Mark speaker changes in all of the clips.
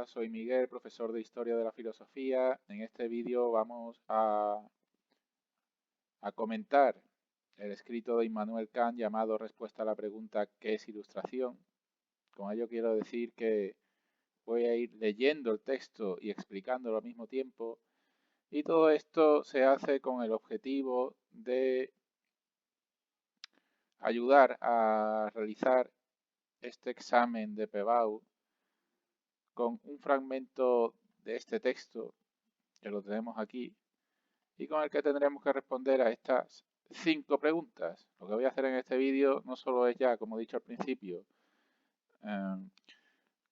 Speaker 1: Hola, soy Miguel, profesor de Historia de la Filosofía. En este vídeo vamos a comentar el escrito de Immanuel Kant llamado Respuesta a la pregunta ¿qué es ilustración? Con ello quiero decir que voy a ir leyendo el texto y explicándolo al mismo tiempo, y todo esto se hace con el objetivo de ayudar a realizar este examen de PBAU con un fragmento de este texto, que lo tenemos aquí, y con el que tendremos que responder a estas 5 preguntas. Lo que voy a hacer en este vídeo no solo es ya, como he dicho al principio,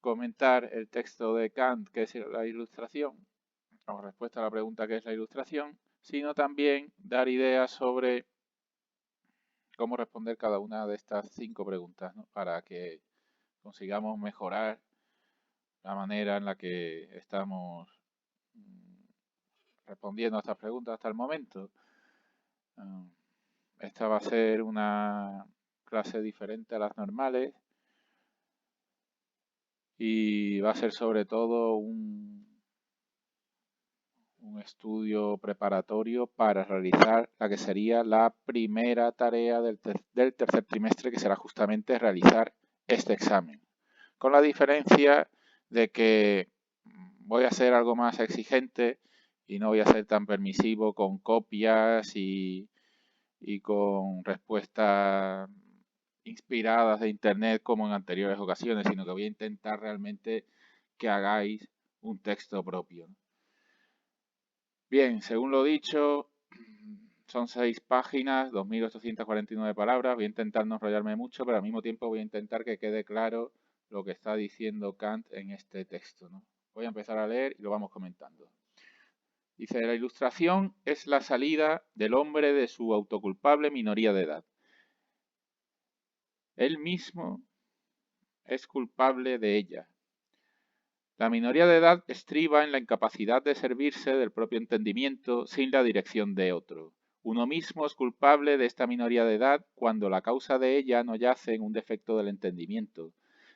Speaker 1: comentar el texto de Kant, que es la ilustración, o respuesta a la pregunta ¿qué es la ilustración?, sino también dar ideas sobre cómo responder cada una de estas 5 preguntas, ¿no?, para que consigamos mejorar la manera en la que estamos respondiendo a estas preguntas hasta el momento. Esta va a ser una clase diferente a las normales y va a ser sobre todo un estudio preparatorio para realizar la que sería la primera tarea del tercer trimestre, que será justamente realizar este examen. Con la diferencia de que voy a ser algo más exigente y no voy a ser tan permisivo con copias y con respuestas inspiradas de internet como en anteriores ocasiones, sino que voy a intentar realmente que hagáis un texto propio. Bien, según lo dicho, son 6 páginas, 2.849 palabras. Voy a intentar no enrollarme mucho, pero al mismo tiempo voy a intentar que quede claro lo que está diciendo Kant en este texto, ¿no? Voy a empezar a leer y lo vamos comentando. Dice, la ilustración es la salida del hombre de su autoculpable minoría de edad. Él mismo es culpable de ella. La minoría de edad estriba en la incapacidad de servirse del propio entendimiento sin la dirección de otro. Uno mismo es culpable de esta minoría de edad cuando la causa de ella no yace en un defecto del entendimiento,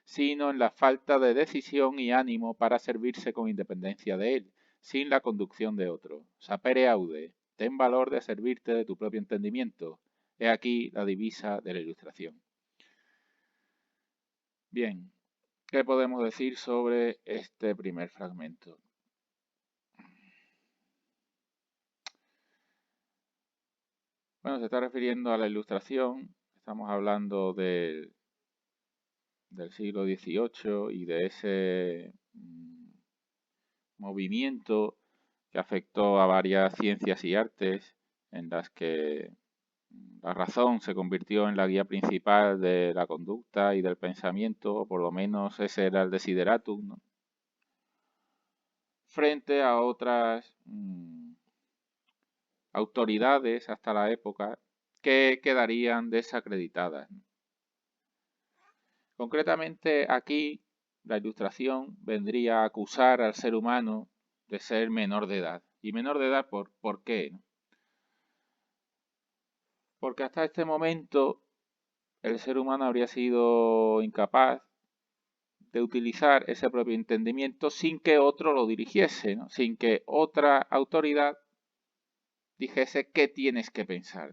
Speaker 1: sino en la falta de decisión y ánimo para servirse con independencia de él, sin la conducción de otro. Sapere aude, ten valor de servirte de tu propio entendimiento. He aquí la divisa de la ilustración. Bien, ¿qué podemos decir sobre este primer fragmento? Bueno, se está refiriendo a la ilustración. Estamos hablando del siglo XVIII y de ese movimiento que afectó a varias ciencias y artes, en las que la razón se convirtió en la guía principal de la conducta y del pensamiento, o por lo menos ese era el desideratum, ¿no?, frente a otras autoridades hasta la época que quedarían desacreditadas. Concretamente aquí la ilustración vendría a acusar al ser humano de ser menor de edad. ¿Y menor de edad por qué? Porque hasta este momento el ser humano habría sido incapaz de utilizar ese propio entendimiento sin que otro lo dirigiese, ¿no?, sin que otra autoridad dijese qué tienes que pensar.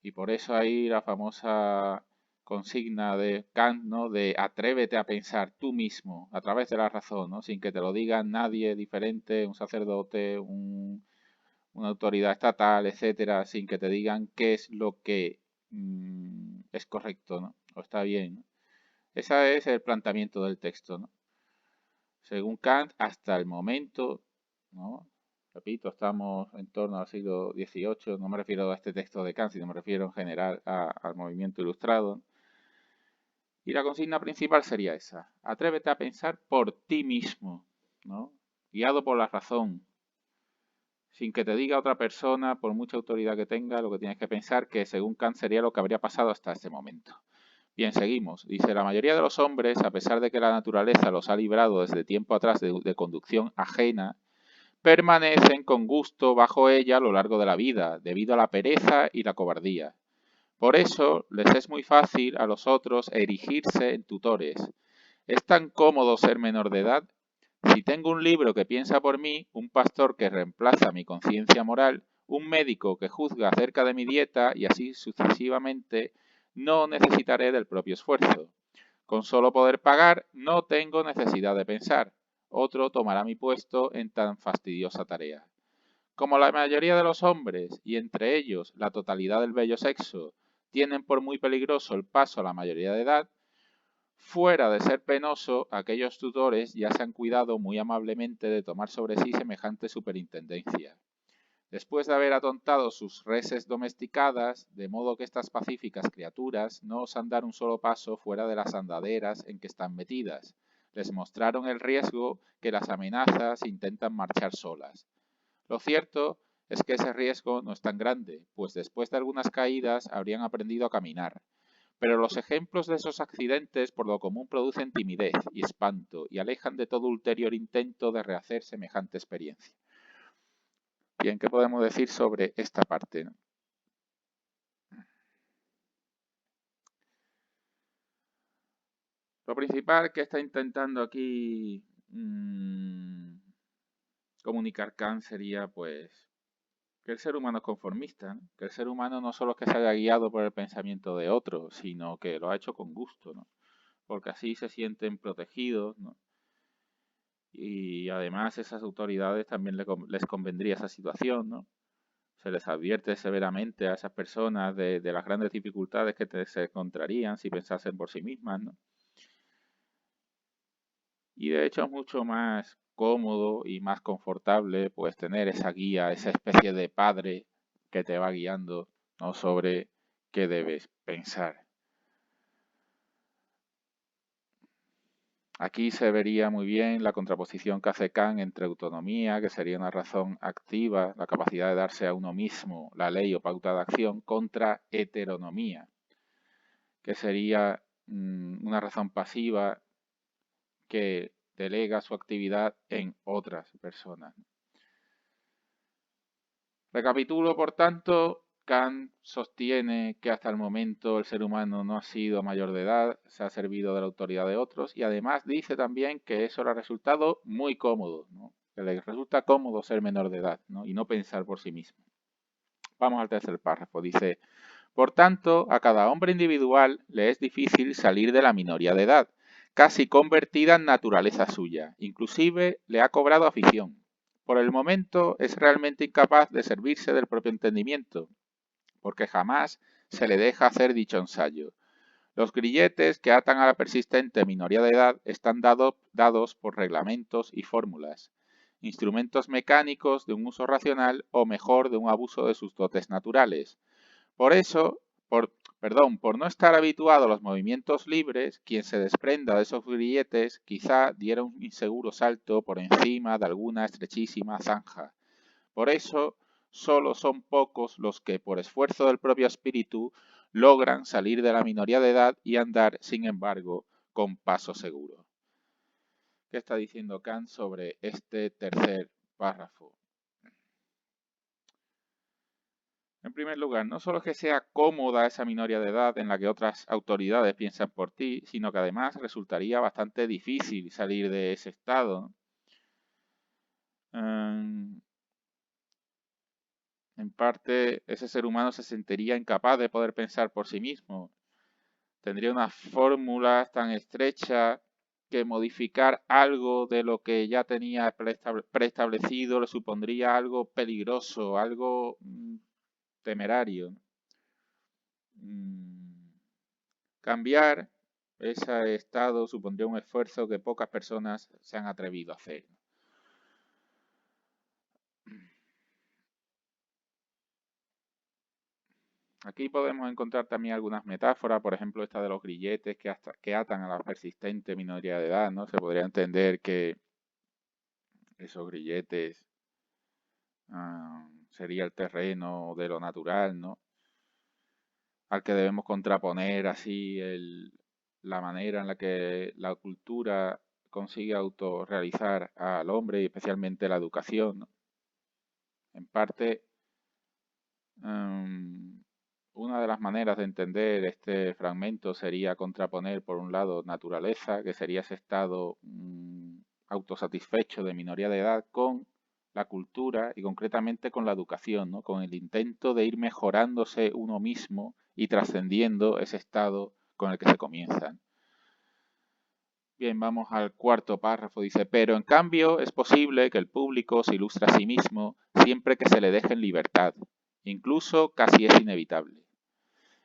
Speaker 1: Y por eso ahí la famosa consigna de Kant, ¿no?, de atrévete a pensar tú mismo a través de la razón, ¿no?, sin que te lo diga nadie diferente, un sacerdote, una autoridad estatal, etcétera, sin que te digan qué es lo que es correcto, ¿no?, o está bien, ¿no? Ese es el planteamiento del texto, ¿no? Según Kant, hasta el momento, ¿no?, repito, estamos en torno al siglo XVIII, no me refiero a este texto de Kant, sino me refiero en general al movimiento ilustrado. Y la consigna principal sería esa: atrévete a pensar por ti mismo, ¿no?, guiado por la razón, sin que te diga otra persona, por mucha autoridad que tenga, lo que tienes que pensar, que según Kant sería lo que habría pasado hasta este momento. Bien, seguimos. Dice, la mayoría de los hombres, a pesar de que la naturaleza los ha librado desde tiempo atrás de conducción ajena, permanecen con gusto bajo ella a lo largo de la vida, debido a la pereza y la cobardía. Por eso les es muy fácil a los otros erigirse en tutores. ¿Es tan cómodo ser menor de edad? Si tengo un libro que piensa por mí, un pastor que reemplaza mi conciencia moral, un médico que juzga acerca de mi dieta y así sucesivamente, no necesitaré del propio esfuerzo. Con solo poder pagar, no tengo necesidad de pensar. Otro tomará mi puesto en tan fastidiosa tarea. Como la mayoría de los hombres, y entre ellos la totalidad del bello sexo, tienen por muy peligroso el paso a la mayoría de edad, fuera de ser penoso, aquellos tutores ya se han cuidado muy amablemente de tomar sobre sí semejante superintendencia. Después de haber atontado sus reses domesticadas, de modo que estas pacíficas criaturas no osan dar un solo paso fuera de las andaderas en que están metidas, les mostraron el riesgo que las amenazas intentan marchar solas. Lo cierto es que ese riesgo no es tan grande, pues después de algunas caídas habrían aprendido a caminar. Pero los ejemplos de esos accidentes por lo común producen timidez y espanto y alejan de todo ulterior intento de rehacer semejante experiencia. Bien, ¿qué podemos decir sobre esta parte? Lo principal que está intentando aquí comunicar Kant sería pues que el ser humano es conformista, ¿no? Que el ser humano no solo es que se haya guiado por el pensamiento de otro, sino que lo ha hecho con gusto, ¿no? Porque así se sienten protegidos, ¿no? Y además esas autoridades también les convendría esa situación, ¿no? Se les advierte severamente a esas personas de las grandes dificultades que se encontrarían si pensasen por sí mismas, ¿no? Y de hecho es mucho más cómodo y más confortable pues tener esa guía, esa especie de padre que te va guiando, ¿no? Sobre qué debes pensar. Aquí se vería muy bien la contraposición que hace Kant entre autonomía, que sería una razón activa, la capacidad de darse a uno mismo la ley o pauta de acción, contra heteronomía, que sería una razón pasiva que delega su actividad en otras personas. Recapitulo, por tanto, Kant sostiene que hasta el momento el ser humano no ha sido mayor de edad, se ha servido de la autoridad de otros y además dice también que eso le ha resultado muy cómodo, ¿no? Que le resulta cómodo ser menor de edad, ¿no? Y no pensar por sí mismo. Vamos al tercer párrafo. Dice, por tanto, a cada hombre individual le es difícil salir de la minoría de edad, casi convertida en naturaleza suya. Inclusive le ha cobrado afición. Por el momento es realmente incapaz de servirse del propio entendimiento, porque jamás se le deja hacer dicho ensayo. Los grilletes que atan a la persistente minoría de edad están dados por reglamentos y fórmulas, instrumentos mecánicos de un uso racional o mejor de un abuso de sus dotes naturales. Por eso, por no estar habituado a los movimientos libres, quien se desprenda de esos grilletes quizá diera un inseguro salto por encima de alguna estrechísima zanja. Por eso, solo son pocos los que, por esfuerzo del propio espíritu, logran salir de la minoría de edad y andar, sin embargo, con paso seguro. ¿Qué está diciendo Kant sobre este tercer párrafo? En primer lugar, no solo es que sea cómoda esa minoría de edad en la que otras autoridades piensan por ti, sino que además resultaría bastante difícil salir de ese estado. En parte, ese ser humano se sentiría incapaz de poder pensar por sí mismo. Tendría unas fórmulas tan estrechas que modificar algo de lo que ya tenía preestablecido le supondría algo peligroso, algo temerario. Cambiar ese estado supondría un esfuerzo que pocas personas se han atrevido a hacer. Aquí podemos encontrar también algunas metáforas, por ejemplo esta de los grilletes que atan a la persistente minoría de edad, ¿no? Se podría entender que esos grilletes sería el terreno de lo natural, ¿no? Al que debemos contraponer así la manera en la que la cultura consigue autorrealizar al hombre y especialmente la educación, ¿no? En parte, una de las maneras de entender este fragmento sería contraponer, por un lado, naturaleza, que sería ese estado autosatisfecho de minoría de edad, con la cultura y concretamente con la educación, ¿no? Con el intento de ir mejorándose uno mismo y trascendiendo ese estado con el que se comienza. Bien, vamos al cuarto párrafo. Dice, pero en cambio es posible que el público se ilustre a sí mismo siempre que se le deje en libertad. Incluso casi es inevitable.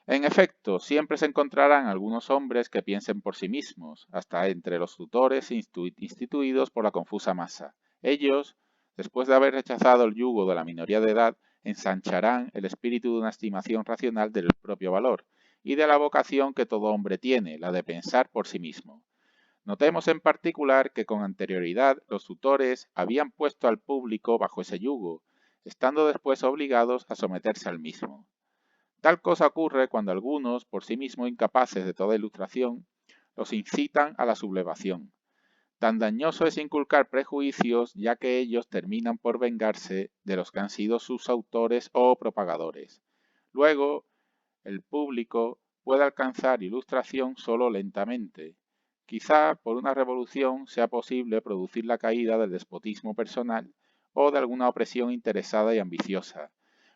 Speaker 1: En efecto, siempre se encontrarán algunos hombres que piensen por sí mismos, hasta entre los tutores instituidos por la confusa masa. Ellos, después de haber rechazado el yugo de la minoría de edad, ensancharán el espíritu de una estimación racional del propio valor y de la vocación que todo hombre tiene, la de pensar por sí mismo. Notemos en particular que con anterioridad los tutores habían puesto al público bajo ese yugo, estando después obligados a someterse al mismo. Tal cosa ocurre cuando algunos, por sí mismos incapaces de toda ilustración, los incitan a la sublevación. Tan dañoso es inculcar prejuicios, ya que ellos terminan por vengarse de los que han sido sus autores o propagadores. Luego, el público puede alcanzar ilustración solo lentamente. Quizá por una revolución sea posible producir la caída del despotismo personal o de alguna opresión interesada y ambiciosa,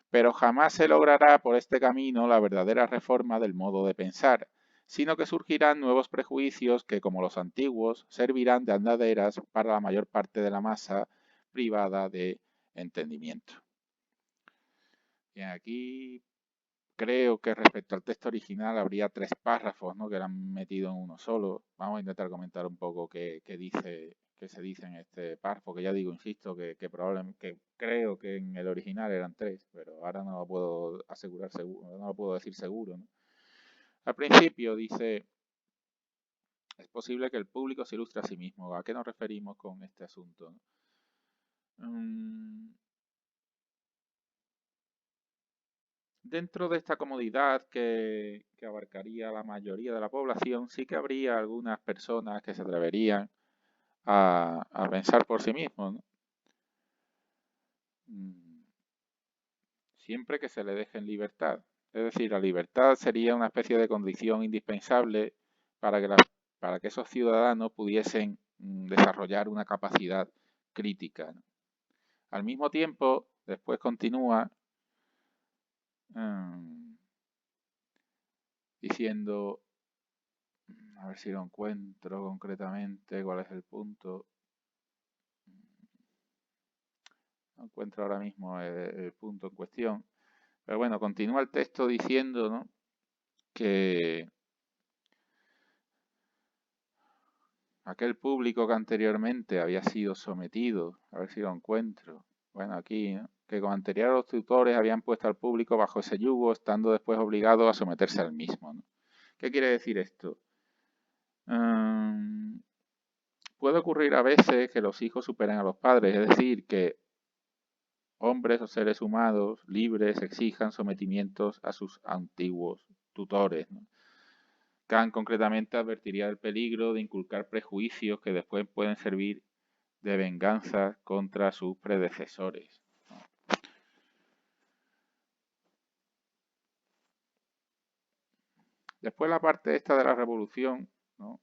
Speaker 1: pero jamás se logrará por este camino la verdadera reforma del modo de pensar, sino que surgirán nuevos prejuicios que, como los antiguos, servirán de andaderas para la mayor parte de la masa privada de entendimiento. Bien, aquí creo que respecto al texto original habría 3 párrafos, ¿no?, que lo han metido en uno solo. Vamos a intentar comentar un poco qué se dice en este párrafo, que ya digo, insisto, que probablemente, que creo que en el original eran 3, pero ahora no lo puedo asegurar seguro, no lo puedo decir seguro, ¿no? Al principio dice, es posible que el público se ilustre a sí mismo. ¿A qué nos referimos con este asunto? Dentro de esta comodidad que abarcaría la mayoría de la población, sí que habría algunas personas que se atreverían a pensar por sí mismos, ¿no? Siempre que se le deje en libertad. Es decir, la libertad sería una especie de condición indispensable para que esos ciudadanos pudiesen desarrollar una capacidad crítica, ¿no? Al mismo tiempo, después continúa diciendo, a ver si lo encuentro concretamente, cuál es el punto. No encuentro ahora mismo el punto en cuestión. Pero bueno, continúa el texto diciendo, ¿no?, que aquel público que anteriormente había sido sometido, a ver si lo encuentro, bueno, aquí, ¿no?, que con anterioridad los tutores habían puesto al público bajo ese yugo, estando después obligados a someterse al mismo, ¿no? ¿Qué quiere decir esto? Puede ocurrir a veces que los hijos superen a los padres, es decir, que hombres o seres humanos libres exijan sometimientos a sus antiguos tutores, ¿no? Kant concretamente advertiría del peligro de inculcar prejuicios que después pueden servir de venganza contra sus predecesores, ¿no? Después la parte esta de la revolución, ¿no?,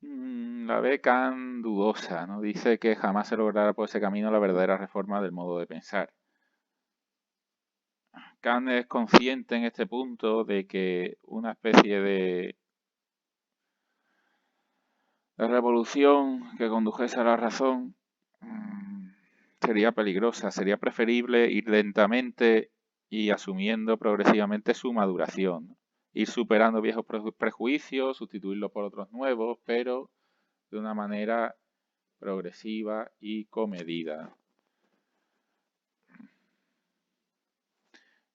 Speaker 1: la ve Kant dudosa, ¿no? Dice que jamás se logrará por ese camino la verdadera reforma del modo de pensar. Kant es consciente en este punto de que una especie de revolución que condujese a la razón sería peligrosa. Sería preferible ir lentamente y asumiendo progresivamente su maduración. Ir superando viejos prejuicios, sustituirlos por otros nuevos, pero de una manera progresiva y comedida.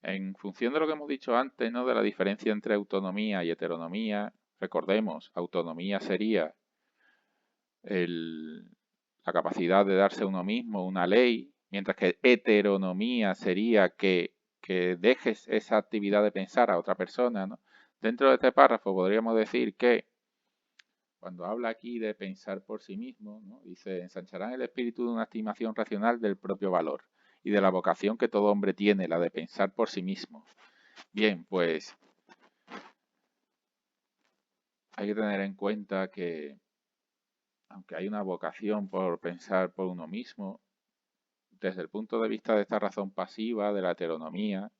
Speaker 1: En función de lo que hemos dicho antes, ¿no?, de la diferencia entre autonomía y heteronomía, recordemos, autonomía sería la capacidad de darse a uno mismo una ley, mientras que heteronomía sería que dejes esa actividad de pensar a otra persona, ¿no? Dentro de este párrafo podríamos decir que cuando habla aquí de pensar por sí mismo, ¿no? Dice, ensancharán el espíritu de una estimación racional del propio valor y de la vocación que todo hombre tiene, la de pensar por sí mismo. Bien, pues hay que tener en cuenta que, aunque hay una vocación por pensar por uno mismo, desde el punto de vista de esta razón pasiva, de la heteronomía,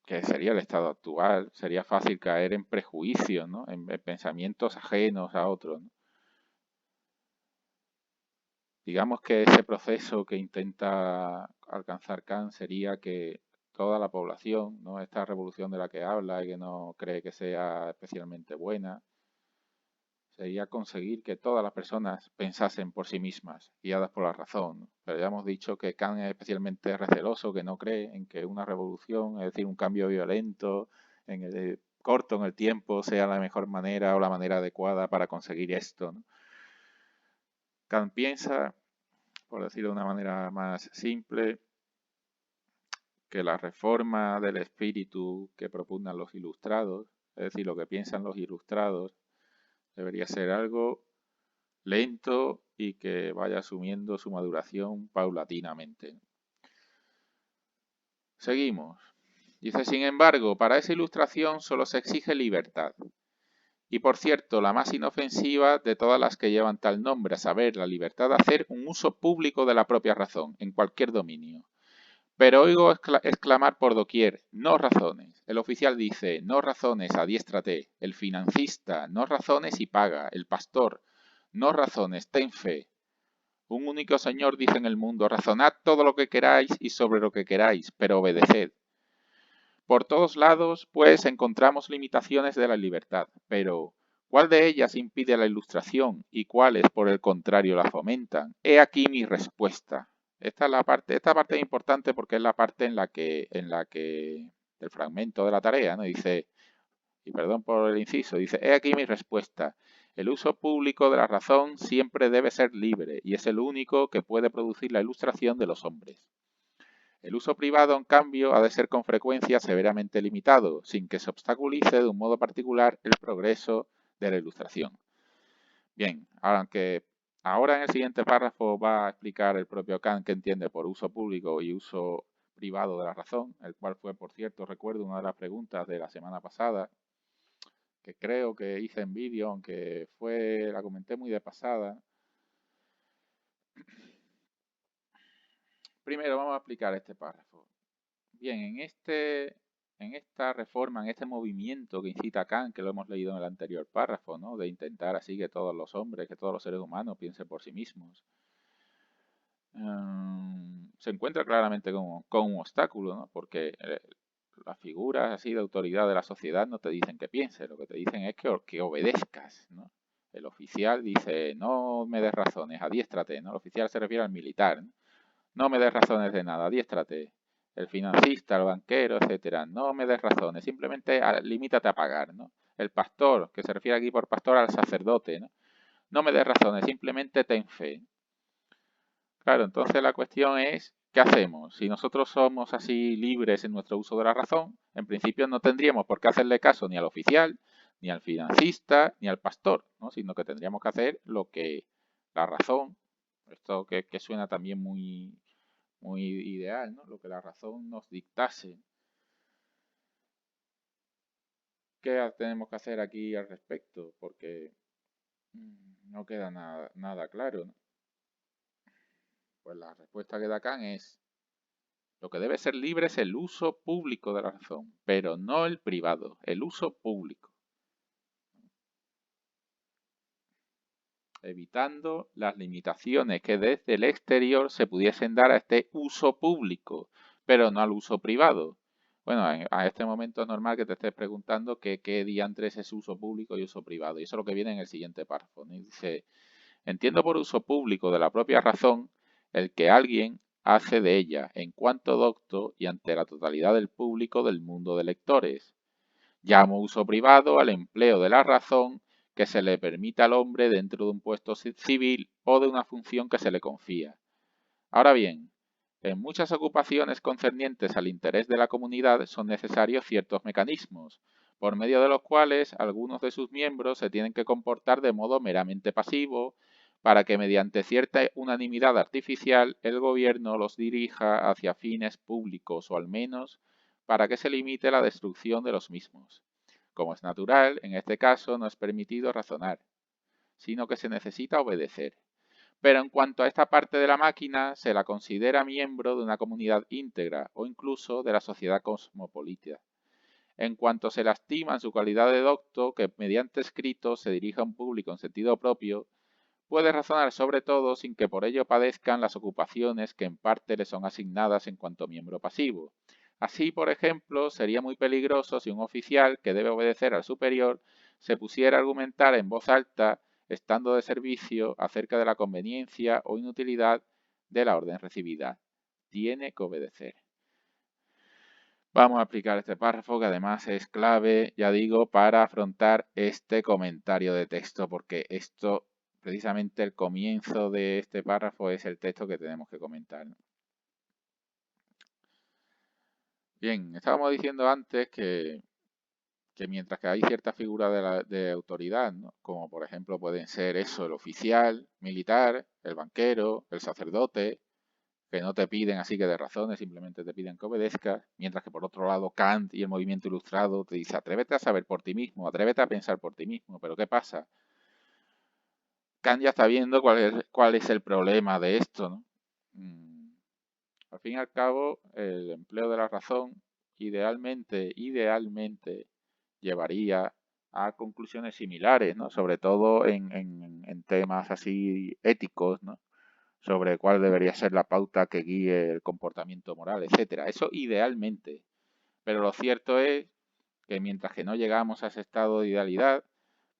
Speaker 1: que sería el estado actual, sería fácil caer en prejuicios, ¿no? En pensamientos ajenos a otros, ¿no? Digamos que ese proceso que intenta alcanzar Kant sería que toda la población, ¿no? Esta revolución de la que habla y que no cree que sea especialmente buena, sería conseguir que todas las personas pensasen por sí mismas, guiadas por la razón, ¿no? Pero ya hemos dicho que Kant es especialmente receloso, que no cree en que una revolución, es decir, un cambio violento, corto en el tiempo, sea la mejor manera o la manera adecuada para conseguir esto, ¿no? Kant piensa, por decirlo de una manera más simple, que la reforma del espíritu que propugnan los ilustrados, es decir, lo que piensan los ilustrados, debería ser algo lento y que vaya asumiendo su maduración paulatinamente. Seguimos. Dice, sin embargo, para esa ilustración solo se exige libertad. Y por cierto, la más inofensiva de todas las que llevan tal nombre, a saber, la libertad de hacer un uso público de la propia razón, en cualquier dominio. Pero oigo exclamar por doquier, no razones. El oficial dice, no razones, adiéstrate. El financista, no razones y paga. El pastor, no razones, ten fe. Un único Señor dice en el mundo, razonad todo lo que queráis y sobre lo que queráis, pero obedeced. Por todos lados, pues, encontramos limitaciones de la libertad, pero ¿cuál de ellas impide la ilustración y cuáles, por el contrario, la fomentan? He aquí mi respuesta. Esta parte es importante porque es la parte en la que el fragmento de la tarea, ¿no? Dice, y perdón por el inciso, dice, he aquí mi respuesta. El uso público de la razón siempre debe ser libre y es el único que puede producir la ilustración de los hombres. El uso privado, en cambio, ha de ser con frecuencia severamente limitado, sin que se obstaculice de un modo particular el progreso de la ilustración. Bien, aunque ahora en el siguiente párrafo va a explicar el propio Kant qué entiende por uso público y uso privado de la razón, el cual fue, por cierto, recuerdo una de las preguntas de la semana pasada, que creo que hice en vídeo, aunque la comenté muy de pasada. Primero vamos a explicar este párrafo. Bien, en esta reforma, en este movimiento que incita a Kant, que lo hemos leído en el anterior párrafo, ¿no? De intentar así que todos los hombres, que todos los seres humanos piensen por sí mismos, se encuentra claramente con un obstáculo, ¿no? Porque las figuras así de autoridad de la sociedad no te dicen que pienses, lo que te dicen es que obedezcas, ¿no? El oficial dice, no me des razones, adiéstrate, ¿no? El oficial se refiere al militar, ¿no? No me des razones de nada, adiéstrate. El financista, el banquero, etcétera. No me des razones, simplemente limítate a pagar, ¿no? El pastor, que se refiere aquí por pastor al sacerdote, ¿no? No me des razones, simplemente ten fe. Claro, entonces la cuestión es, ¿qué hacemos? Si nosotros somos así libres en nuestro uso de la razón, en principio no tendríamos por qué hacerle caso ni al oficial, ni al financista, ni al pastor, ¿no? Sino que tendríamos que hacer lo que la razón, esto que suena también muy ideal, ¿no? Lo que la razón nos dictase. ¿Qué tenemos que hacer aquí al respecto? Porque no queda nada claro, ¿no? Pues la respuesta que da Kant es, lo que debe ser libre es el uso público de la razón, pero no el privado, el uso público. Evitando las limitaciones que desde el exterior se pudiesen dar a este uso público, pero no al uso privado. Bueno, a este momento es normal que te estés preguntando qué diantres es uso público y uso privado. Y eso es lo que viene en el siguiente párrafo, ¿no? Dice, entiendo por uso público de la propia razón el que alguien hace de ella en cuanto docto y ante la totalidad del público del mundo de lectores. Llamo uso privado al empleo de la razón que se le permite al hombre dentro de un puesto civil o de una función que se le confía. Ahora bien, en muchas ocupaciones concernientes al interés de la comunidad son necesarios ciertos mecanismos, por medio de los cuales algunos de sus miembros se tienen que comportar de modo meramente pasivo para que mediante cierta unanimidad artificial el gobierno los dirija hacia fines públicos o al menos para que se limite la destrucción de los mismos. Como es natural, en este caso no es permitido razonar, sino que se necesita obedecer. Pero en cuanto a esta parte de la máquina, se la considera miembro de una comunidad íntegra o incluso de la sociedad cosmopolita. En cuanto se la estima en su calidad de docto, que mediante escrito se dirija a un público en sentido propio, puede razonar sobre todo sin que por ello padezcan las ocupaciones que en parte le son asignadas en cuanto miembro pasivo. Así, por ejemplo, sería muy peligroso si un oficial que debe obedecer al superior se pusiera a argumentar en voz alta, estando de servicio, acerca de la conveniencia o inutilidad de la orden recibida. Tiene que obedecer. Vamos a aplicar este párrafo que además es clave, ya digo, para afrontar este comentario de texto, porque esto, precisamente el comienzo de este párrafo es el texto que tenemos que comentar, ¿no? Bien, estábamos diciendo antes que mientras que hay ciertas figuras de autoridad, ¿no? Como por ejemplo pueden ser eso, el oficial militar, el banquero, el sacerdote, que no te piden así que de razones, simplemente te piden que obedezcas, mientras que por otro lado Kant y el movimiento ilustrado te dice atrévete a saber por ti mismo, atrévete a pensar por ti mismo, pero ¿qué pasa? Kant ya está viendo cuál es el problema de esto, ¿no? Al fin y al cabo, el empleo de la razón idealmente llevaría a conclusiones similares, ¿no? Sobre todo en temas así éticos, ¿no? Sobre cuál debería ser la pauta que guíe el comportamiento moral, etcétera. Eso idealmente. Pero lo cierto es que mientras que no llegamos a ese estado de idealidad,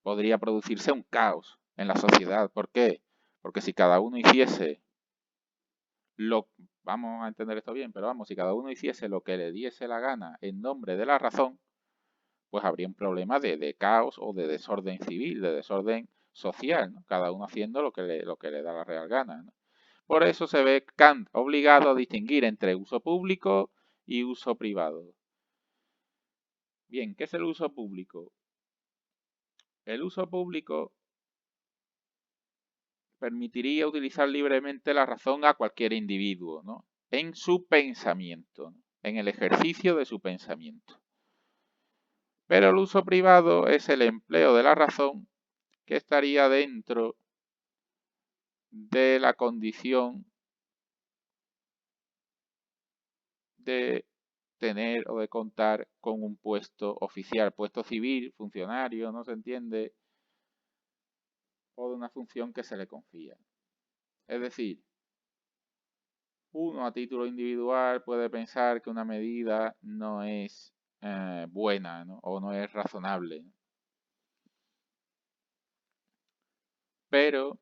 Speaker 1: podría producirse un caos en la sociedad. ¿Por qué? Porque si cada uno hiciese vamos a entender esto bien, pero vamos, si cada uno hiciese lo que le diese la gana en nombre de la razón, pues habría un problema de caos o de desorden civil, de desorden social, ¿no? Cada uno haciendo lo que le da la real gana, ¿no? Por eso se ve Kant obligado a distinguir entre uso público y uso privado. Bien, ¿qué es el uso público? El uso público permitiría utilizar libremente la razón a cualquier individuo, ¿no? En su pensamiento, ¿no? En el ejercicio de su pensamiento. Pero el uso privado es el empleo de la razón que estaría dentro de la condición de tener o de contar con un puesto oficial, puesto civil, funcionario, no se entiende, o de una función que se le confía. Es decir, uno a título individual puede pensar que una medida no es buena, ¿no? O no es razonable. Pero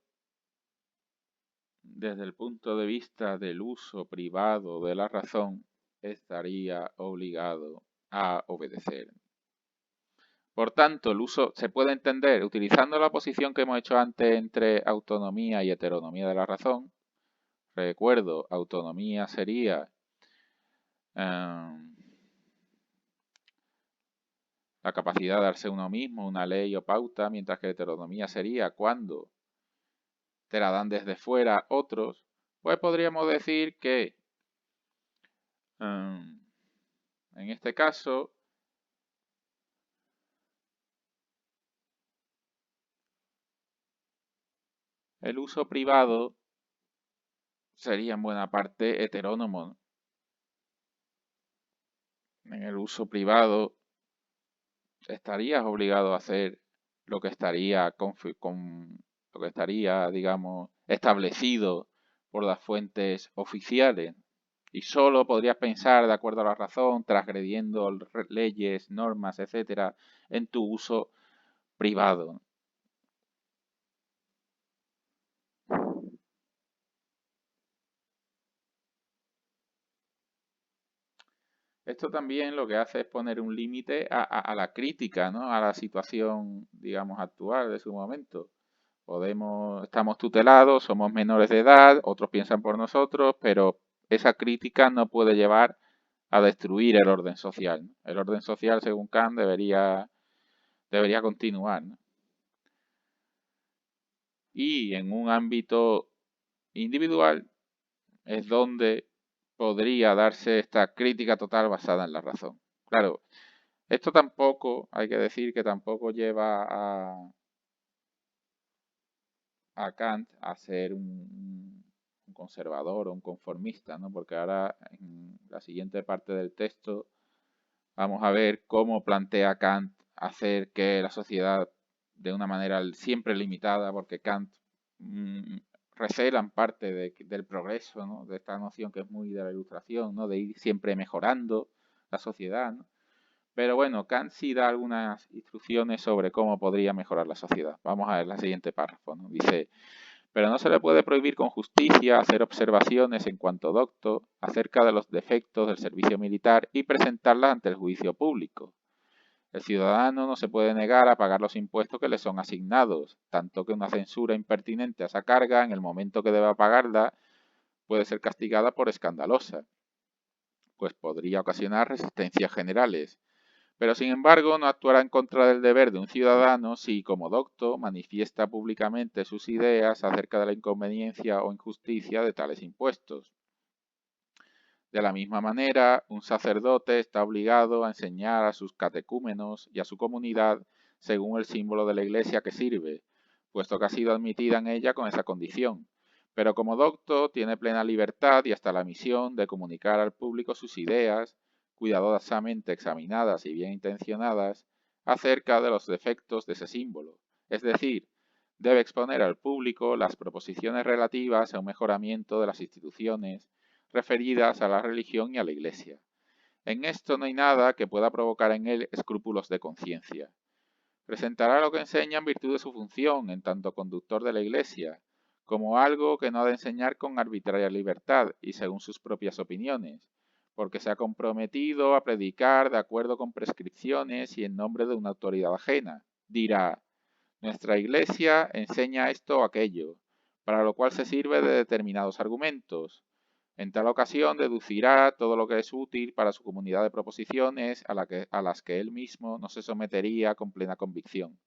Speaker 1: desde el punto de vista del uso privado de la razón, estaría obligado a obedecer. Por tanto, el uso se puede entender utilizando la posición que hemos hecho antes entre autonomía y heteronomía de la razón. Recuerdo, autonomía sería la capacidad de darse uno mismo una ley o pauta, mientras que heteronomía sería cuando te la dan desde fuera otros. Pues podríamos decir que en este caso el uso privado sería en buena parte heterónomo. En el uso privado estarías obligado a hacer lo que estaría, digamos, establecido por las fuentes oficiales. Y solo podrías pensar de acuerdo a la razón, transgrediendo leyes, normas, etcétera, en tu uso privado. Esto también lo que hace es poner un límite a la crítica, ¿no? A la situación, digamos, actual de su momento. Estamos tutelados, somos menores de edad, otros piensan por nosotros, pero esa crítica no puede llevar a destruir el orden social, ¿no? El orden social, según Kant, debería continuar, ¿no? Y en un ámbito individual es donde podría darse esta crítica total basada en la razón. Claro, esto tampoco, hay que decir que tampoco lleva a Kant a ser un conservador o un conformista, ¿no? Porque ahora en la siguiente parte del texto vamos a ver cómo plantea Kant hacer que la sociedad, de una manera siempre limitada, porque Kant recela en parte del progreso, ¿no? De esta noción que es muy de la Ilustración, ¿no? De ir siempre mejorando la sociedad, ¿no? Pero bueno, Kant sí da algunas instrucciones sobre cómo podría mejorar la sociedad. Vamos a ver el siguiente párrafo, ¿no? Dice: pero no se le puede prohibir con justicia hacer observaciones en cuanto docto acerca de los defectos del servicio militar y presentarlas ante el juicio público. El ciudadano no se puede negar a pagar los impuestos que le son asignados, tanto que una censura impertinente a esa carga, en el momento que deba pagarla, puede ser castigada por escandalosa, pues podría ocasionar resistencias generales. Pero sin embargo no actuará en contra del deber de un ciudadano si, como docto, manifiesta públicamente sus ideas acerca de la inconveniencia o injusticia de tales impuestos. De la misma manera, un sacerdote está obligado a enseñar a sus catecúmenos y a su comunidad según el símbolo de la iglesia que sirve, puesto que ha sido admitida en ella con esa condición. Pero como docto tiene plena libertad y hasta la misión de comunicar al público sus ideas, cuidadosamente examinadas y bien intencionadas, acerca de los defectos de ese símbolo. Es decir, debe exponer al público las proposiciones relativas a un mejoramiento de las instituciones referidas a la religión y a la Iglesia. En esto no hay nada que pueda provocar en él escrúpulos de conciencia. Presentará lo que enseña en virtud de su función, en tanto conductor de la Iglesia, como algo que no ha de enseñar con arbitraria libertad y según sus propias opiniones, porque se ha comprometido a predicar de acuerdo con prescripciones y en nombre de una autoridad ajena. Dirá: nuestra Iglesia enseña esto o aquello, para lo cual se sirve de determinados argumentos. En tal ocasión deducirá todo lo que es útil para su comunidad de proposiciones a las que él mismo no se sometería con plena convicción.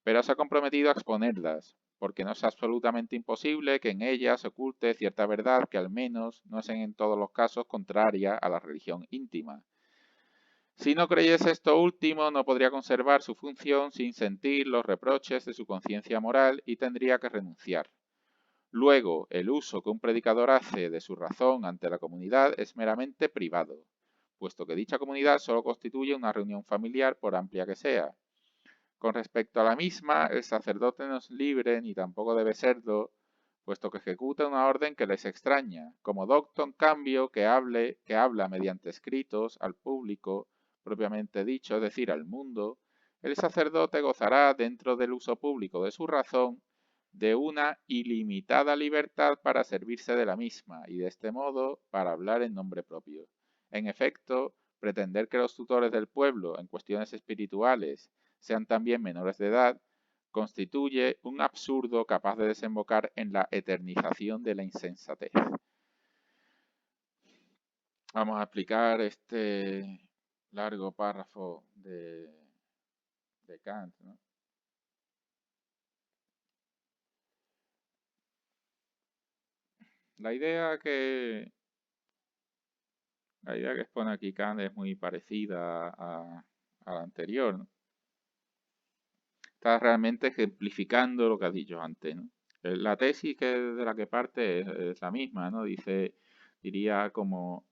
Speaker 1: Pero se ha comprometido a exponerlas, porque no es absolutamente imposible que en ellas se oculte cierta verdad que al menos no es en todos los casos contraria a la religión íntima. Si no creyese esto último, no podría conservar su función sin sentir los reproches de su conciencia moral y tendría que renunciar. Luego, el uso que un predicador hace de su razón ante la comunidad es meramente privado, puesto que dicha comunidad solo constituye una reunión familiar por amplia que sea. Con respecto a la misma, el sacerdote no es libre ni tampoco debe serlo, puesto que ejecuta una orden que les extraña, como docto, en cambio, que habla mediante escritos al público, propiamente dicho, es decir, al mundo. El sacerdote gozará, dentro del uso público de su razón, de una ilimitada libertad para servirse de la misma y de este modo para hablar en nombre propio. En efecto, pretender que los tutores del pueblo en cuestiones espirituales sean también menores de edad constituye un absurdo capaz de desembocar en la eternización de la insensatez. Vamos a explicar este largo párrafo de Kant, ¿no? La idea que expone aquí Kant es muy parecida a la anterior, ¿no? Está realmente ejemplificando lo que has dicho antes, ¿no? La tesis de la que parte es la misma, ¿no? Diría como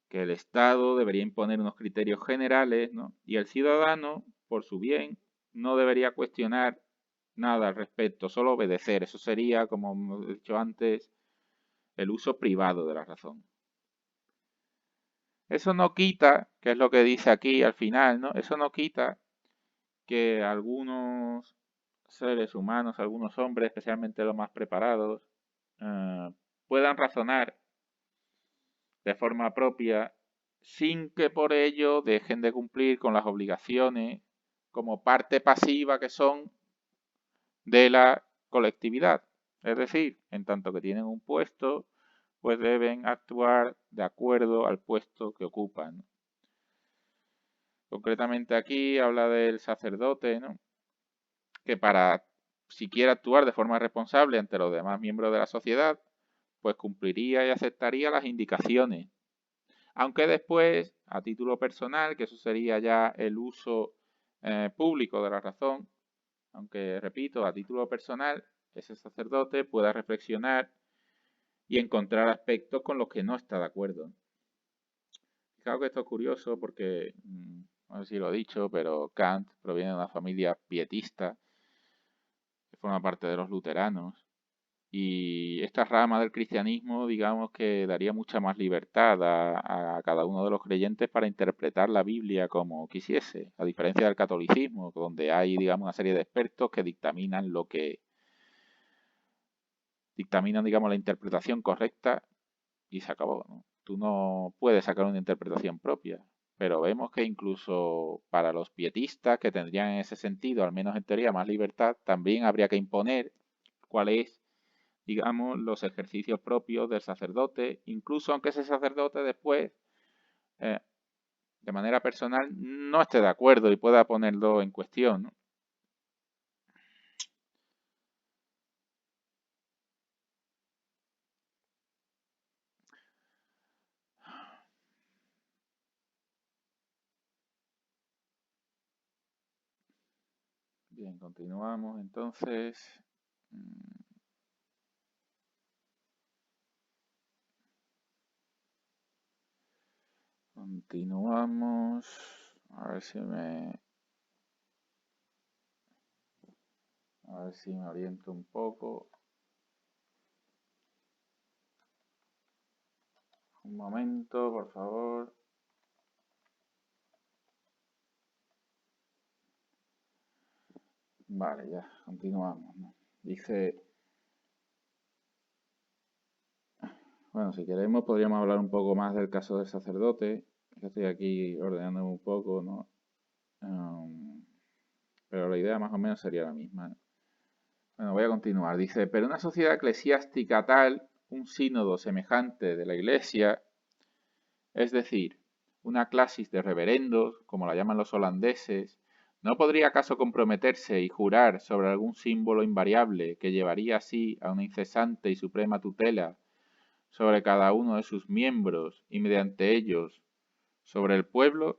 Speaker 1: que el Estado debería imponer unos criterios generales, ¿no? Y el ciudadano, por su bien, no debería cuestionar nada al respecto, solo obedecer. Eso sería, como hemos dicho antes, el uso privado de la razón. Eso no quita, que es lo que dice aquí al final, ¿no? Eso no quita que algunos seres humanos, algunos hombres, especialmente los más preparados, puedan razonar de forma propia sin que por ello dejen de cumplir con las obligaciones como parte pasiva que son de la colectividad. Es decir, en tanto que tienen un puesto, pues deben actuar de acuerdo al puesto que Concretamente aquí habla del sacerdote, ¿no? Que para siquiera actuar de forma responsable ante los demás miembros de la sociedad, pues cumpliría y aceptaría las indicaciones. Aunque después, a título personal, que eso sería ya el uso público de la razón, aunque repito, a título personal, ese sacerdote pueda reflexionar y encontrar aspectos con los que no está de acuerdo. Fijaos que esto es curioso porque, no sé si lo he dicho, pero Kant proviene de una familia pietista, que forma parte de los luteranos, y esta rama del cristianismo, digamos que daría mucha más libertad a cada uno de los creyentes para interpretar la Biblia como quisiese, a diferencia del catolicismo, donde hay, digamos, una serie de expertos que dictaminan digamos, la interpretación correcta y se acabó, ¿no? Tú no puedes sacar una interpretación propia, pero vemos que incluso para los pietistas, que tendrían en ese sentido, al menos en teoría, más libertad, también habría que imponer cuál es, digamos, los ejercicios propios del sacerdote, incluso aunque ese sacerdote después, de manera personal, no esté de acuerdo y pueda ponerlo en cuestión, ¿no? Bien, continuamos entonces. Continuamos. A ver si me oriento un poco. Un momento, por favor. Vale, ya, continuamos, ¿no? Dice, bueno, si queremos podríamos hablar un poco más del caso del sacerdote, que estoy aquí ordenando un poco, ¿no? Pero la idea más o menos sería la misma, ¿no? Bueno, voy a continuar. Dice, pero una sociedad eclesiástica tal, un sínodo semejante de la Iglesia, es decir, una clasis de reverendos, como la llaman los holandeses, ¿no podría acaso comprometerse y jurar sobre algún símbolo invariable que llevaría así a una incesante y suprema tutela sobre cada uno de sus miembros y mediante ellos sobre el pueblo?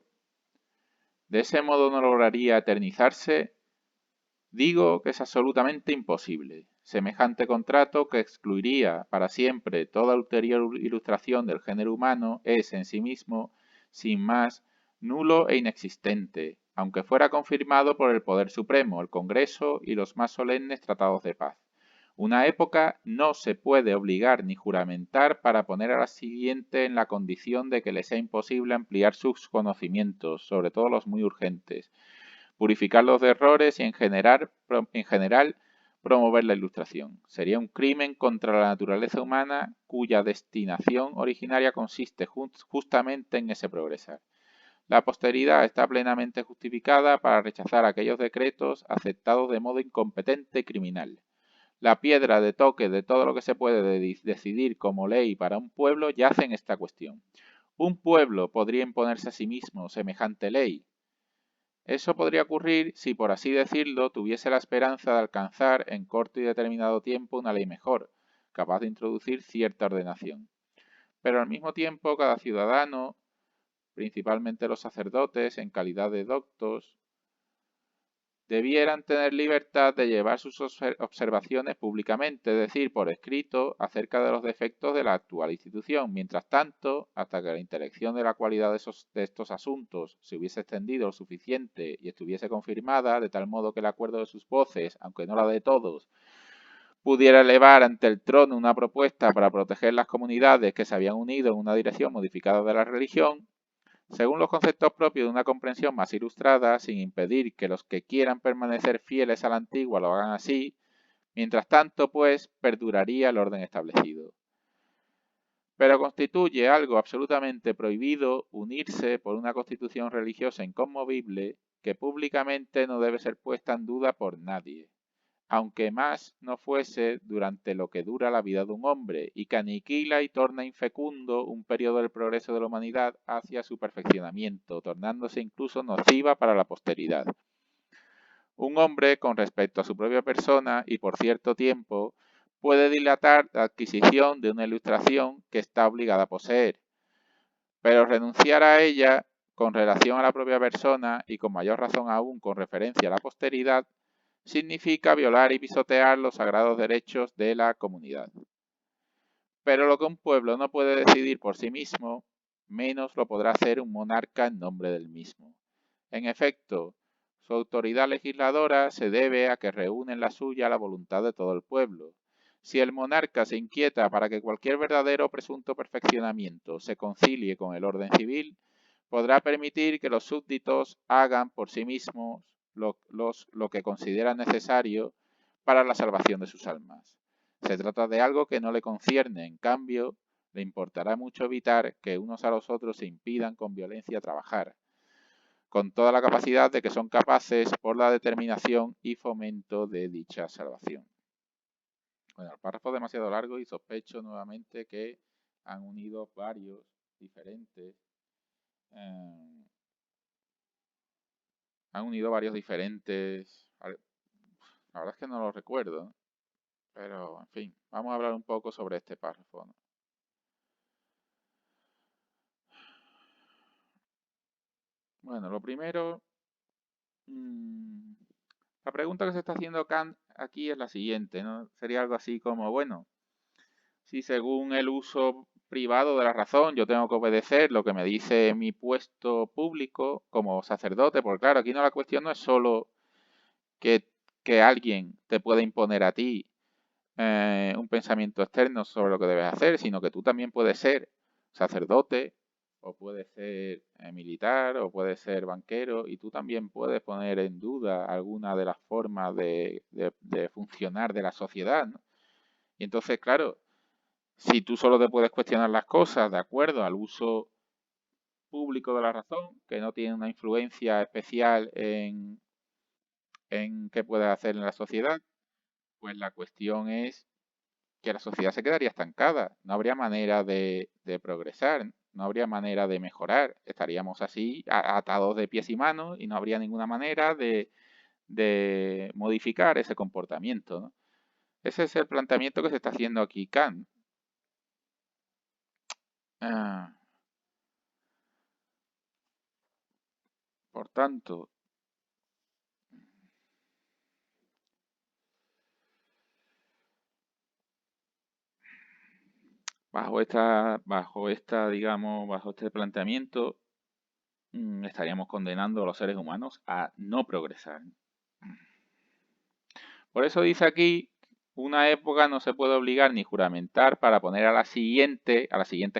Speaker 1: De ese modo no lograría eternizarse. Digo que es absolutamente imposible. Semejante contrato, que excluiría para siempre toda ulterior ilustración del género humano, es en sí mismo, sin más, nulo e inexistente, aunque fuera confirmado por el Poder Supremo, el Congreso y los más solemnes tratados de paz. Una época no se puede obligar ni juramentar para poner a la siguiente en la condición de que le sea imposible ampliar sus conocimientos, sobre todo los muy urgentes, purificarlos de errores y en general promover la ilustración. Sería un crimen contra la naturaleza humana cuya destinación originaria consiste justamente en ese progresar. La posteridad está plenamente justificada para rechazar aquellos decretos aceptados de modo incompetente y criminal. La piedra de toque de todo lo que se puede decidir como ley para un pueblo yace en esta cuestión. ¿Un pueblo podría imponerse a sí mismo semejante ley? Eso podría ocurrir si, por así decirlo, tuviese la esperanza de alcanzar en corto y determinado tiempo una ley mejor, capaz de introducir cierta ordenación. Pero al mismo tiempo, cada ciudadano, principalmente los sacerdotes, en calidad de doctos, debieran tener libertad de llevar sus observaciones públicamente, es decir, por escrito, acerca de los defectos de la actual institución. Mientras tanto, hasta que la intelección de la cualidad de estos asuntos se hubiese extendido lo suficiente y estuviese confirmada, de tal modo que el acuerdo de sus voces, aunque no la de todos, pudiera elevar ante el trono una propuesta para proteger las comunidades que se habían unido en una dirección modificada de la religión, según los conceptos propios de una comprensión más ilustrada, sin impedir que los que quieran permanecer fieles a la antigua lo hagan así, mientras tanto, pues, perduraría el orden establecido. Pero constituye algo absolutamente prohibido unirse por una constitución religiosa inconmovible que públicamente no debe ser puesta en duda por nadie. aunque más no fuese durante lo que dura la vida de un hombre, y que aniquila y torna infecundo un periodo del progreso de la humanidad hacia su perfeccionamiento, tornándose incluso nociva para la posteridad. Un hombre, con respecto a su propia persona y por cierto tiempo, puede dilatar la adquisición de una ilustración que está obligada a poseer, pero renunciar a ella con relación a la propia persona y con mayor razón aún con referencia a la posteridad, significa violar y pisotear los sagrados derechos de la comunidad. Pero lo que un pueblo no puede decidir por sí mismo, menos lo podrá hacer un monarca en nombre del mismo. En efecto, su autoridad legisladora se debe a que reúne en la suya la voluntad de todo el pueblo. Si el monarca se inquieta para que cualquier verdadero o presunto perfeccionamiento se concilie con el orden civil, podrá permitir que los súbditos hagan por sí mismos lo que consideran necesario para la salvación de sus almas. Se trata de algo que no le concierne, en cambio, le importará mucho evitar que unos a los otros se impidan con violencia trabajar, con toda la capacidad de que son capaces por la determinación y fomento de dicha salvación. Bueno, el párrafo es demasiado largo y sospecho nuevamente que han unido varios diferentes la verdad es que no lo recuerdo, pero en fin, vamos a hablar un poco sobre este párrafo, ¿no? Bueno, lo primero, la pregunta que se está haciendo Kant aquí es la siguiente, ¿no? Sería algo así como, bueno, si según el uso privado de la razón yo tengo que obedecer lo que me dice mi puesto público como sacerdote, porque claro, aquí no la cuestión no es solo que, que alguien te pueda imponer a ti un pensamiento externo sobre lo que debes hacer, sino que tú también puedes ser sacerdote, o puedes ser militar, o puedes ser banquero, y tú también puedes poner en duda alguna de las formas de funcionar de la sociedad, ¿no? Y entonces, claro, si tú solo te puedes cuestionar las cosas de acuerdo al uso público de la razón, que no tiene una influencia especial en qué puedes hacer en la sociedad, pues la cuestión es que la sociedad se quedaría estancada, no habría manera de progresar, no habría manera de mejorar, estaríamos así atados de pies y manos y no habría ninguna manera de modificar ese comportamiento, ¿no? Ese es el planteamiento que se está haciendo aquí Kant. Por tanto, bajo este planteamiento, estaríamos condenando a los seres humanos a no progresar. Por eso dice aquí, una época no se puede obligar ni juramentar para poner a la siguiente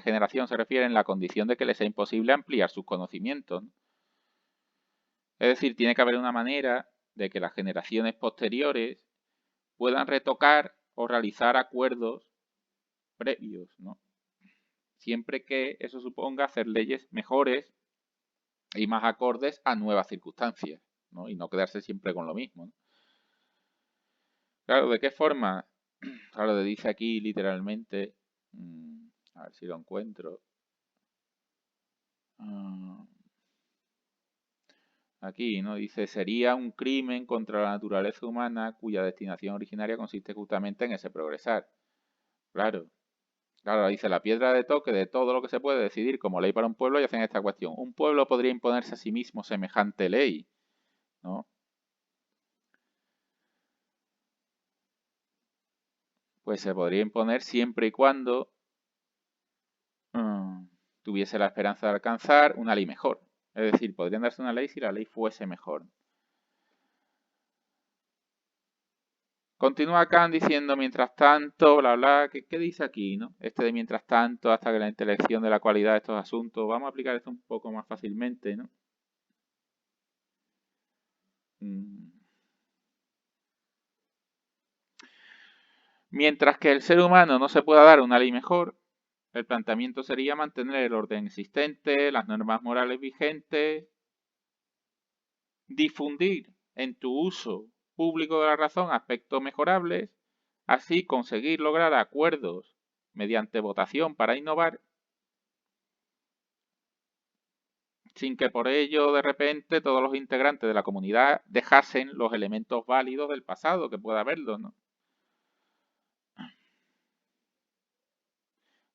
Speaker 1: generación, se refiere, en la condición de que les sea imposible ampliar sus conocimientos. Es decir, tiene que haber una manera de que las generaciones posteriores puedan retocar o realizar acuerdos previos, ¿no? Siempre que eso suponga hacer leyes mejores y más acordes a nuevas circunstancias, ¿no? Y no quedarse siempre con lo mismo, ¿no? Claro, ¿de qué forma? Claro, dice aquí literalmente, a ver si lo encuentro. Aquí, ¿no? Dice, sería un crimen contra la naturaleza humana cuya destinación originaria consiste justamente en ese progresar. Claro. Claro, dice, la piedra de toque de todo lo que se puede decidir como ley para un pueblo y hacen esta cuestión. Un pueblo podría imponerse a sí mismo semejante ley, ¿no? Pues se podría imponer siempre y cuando tuviese la esperanza de alcanzar una ley mejor. Es decir, podrían darse una ley si la ley fuese mejor. Continúa Kant diciendo, mientras tanto, bla, bla, ¿qué dice aquí, no? Este de mientras tanto, hasta que la intelección de la cualidad de estos asuntos. Vamos a aplicar esto un poco más fácilmente, ¿no? Mientras que el ser humano no se pueda dar una ley mejor, el planteamiento sería mantener el orden existente, las normas morales vigentes, difundir en tu uso público de la razón aspectos mejorables, así conseguir lograr acuerdos mediante votación para innovar, sin que por ello de repente todos los integrantes de la comunidad dejasen los elementos válidos del pasado, que pueda haberlo, ¿no?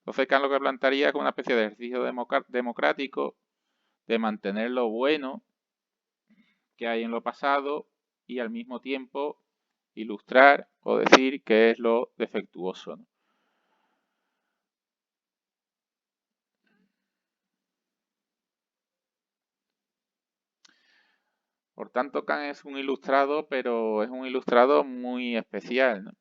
Speaker 1: Entonces Kant lo que plantearía es una especie de ejercicio democrático de mantener lo bueno que hay en lo pasado y al mismo tiempo ilustrar o decir qué es lo defectuoso, ¿no? Por tanto, Kant es un ilustrado, pero es un ilustrado muy especial, ¿no?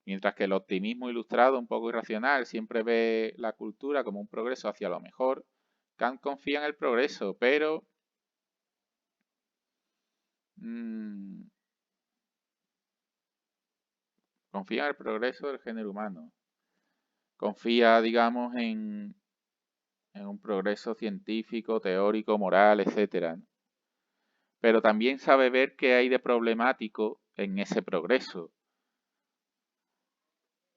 Speaker 1: Mientras que el optimismo ilustrado, un poco irracional, siempre ve la cultura como un progreso hacia lo mejor, Kant confía en el progreso, pero confía en el progreso del género humano. Confía, digamos, en un progreso científico, teórico, moral, etc. Pero también sabe ver qué hay de problemático en ese progreso.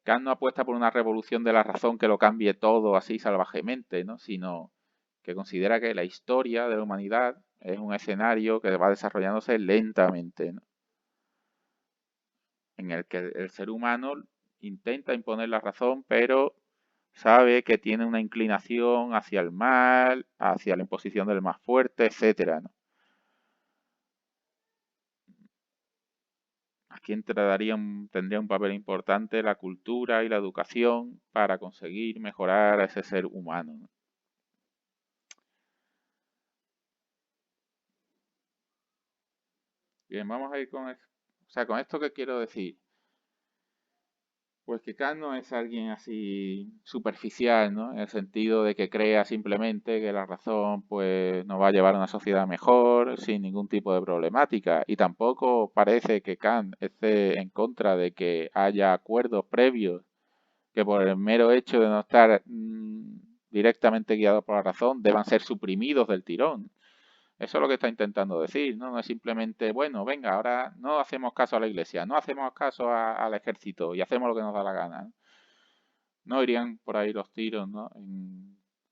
Speaker 1: Kant no apuesta por una revolución de la razón que lo cambie todo así salvajemente, ¿no? Sino que considera que la historia de la humanidad es un escenario que va desarrollándose lentamente, ¿no? En el que el ser humano intenta imponer la razón, pero sabe que tiene una inclinación hacia el mal, hacia la imposición del más fuerte, etc., ¿no? Aquí tendría un papel importante la cultura y la educación para conseguir mejorar a ese ser humano, ¿no? Bien, vamos a ir con esto. O sea, con esto que quiero decir, pues que Kant no es alguien así superficial, ¿no? En el sentido de que crea simplemente que la razón pues nos va a llevar a una sociedad mejor sin ningún tipo de problemática. Y tampoco parece que Kant esté en contra de que haya acuerdos previos que por el mero hecho de no estar directamente guiados por la razón deban ser suprimidos del tirón. Eso es lo que está intentando decir, ¿no? No es simplemente, bueno, venga, ahora no hacemos caso a la iglesia, no hacemos caso al ejército y hacemos lo que nos da la gana, ¿no? No irían por ahí los tiros, ¿no?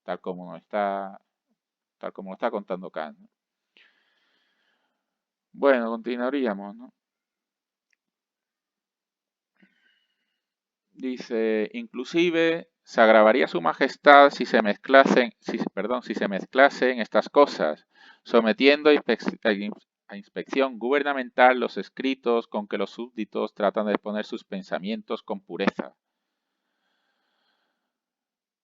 Speaker 1: Tal como tal como lo está contando Kant, ¿no? Bueno, continuaríamos, ¿no? Dice, inclusive se agravaría su majestad si se mezclasen estas cosas, sometiendo a inspección gubernamental los escritos con que los súbditos tratan de exponer sus pensamientos con pureza,